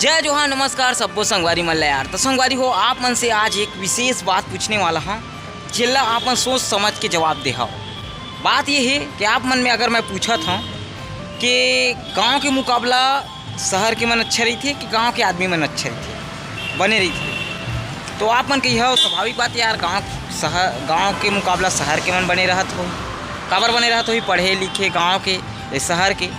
जय जोहार नमस्कार सबको संगवारी मन ला यार। तो संगवारी हो आप मन से आज एक विशेष बात पूछने वाला हाँ, जिला आप मन सोच समझ के जवाब दे हो। बात ये है कि आप मन में अगर मैं पूछा था कि गांव के मुकाबला शहर के मन अच्छा रही थे कि गांव के आदमी मन अच्छे रही थे बने रही थे, तो आप मन कही हो स्वाभाविक बात यार, गाँव के मुकाबला शहर के मन बने रहत हो। काबर बने रहत हो, पढ़े लिखे गाँव के शहर के,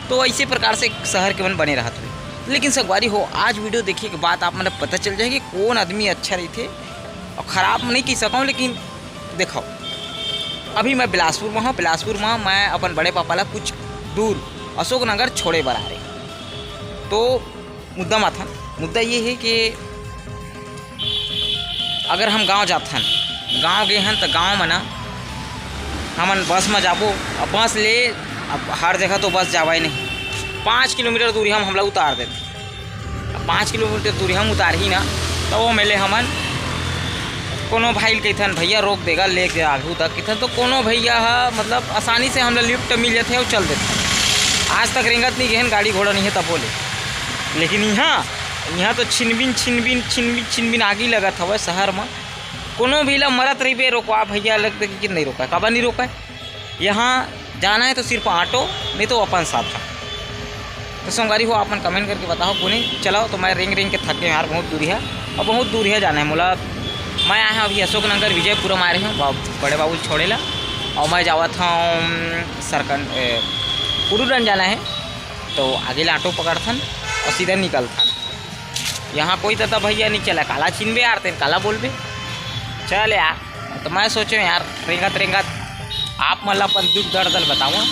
तो इसी प्रकार से शहर के मन बने रहत हो। लेकिन संगवारी हो आज वीडियो देखिए के बाद आप मन पता चल जाएगी कौन आदमी अच्छा रही थे और ख़राब नहीं कह सकूँ। लेकिन देखो अभी मैं बिलासपुर में हूँ। बिलासपुर में मैं अपन बड़े पापा ला कुछ दूर अशोकनगर छोड़े बर आ रहे। तो मुद्दा ये है कि अगर हम गांव जाथन, गांव गए हन तो गांव में ना हमन बस में जाबो, बस ले अब हर जगह तो बस जावा ही नहीं। 5 किलोमीटर दूरी हम हमला उतार देते। 5 किलोमीटर दूरी हम उतार ही ना तो वो मिले हमन कोनो भाई कहथन भैया रोक देगा लेके आगू तक कहथन, तो कोनो भैया मतलब आसानी से हमला लिफ्ट मिल जाते और चल देते। आज तक रेंगत नहीं गहन, गाड़ी घोड़ा नहीं है तब बोले। लेकिन यहाँ तो छिनबिन आगे लगत हवे शहर में। कोनो भी ला मरत रही रोकवा भैया लगते कि नहीं रोका, कब नहीं रोका। यहाँ जाना है तो सिर्फ ऑटो नहीं तो अपन साथ। तो संगवारी हो आप मन कमेंट करके बताओ कोने चलाओ। तो मैं रेंग के थके यार, बहुत दूरी है और बहुत दूरी है जाना है मोला। मैं आया हूँ अभी अशोकनगर विजयपुरम आ रहे हूँ बड़े बाबू छोड़े ला, और मैं जावा था कुडूरन जाना है। तो आगे ला ऑटो पकड़थन और सीधा निकलथन। यहाँ कोई तथा भैया नहीं चला, काला चिन्हबे यार, तेन काला बोलबे चल यार। तो मैं सोचो यार रेंगत आप मतलब अपन दुख दर्द बताऊँ।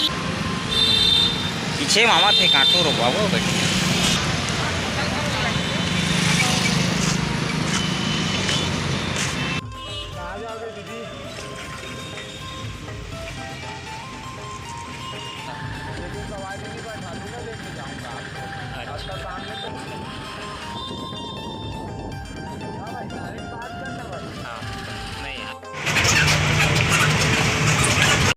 पीछे मामा थे कांटो रोकवा वो बैठे।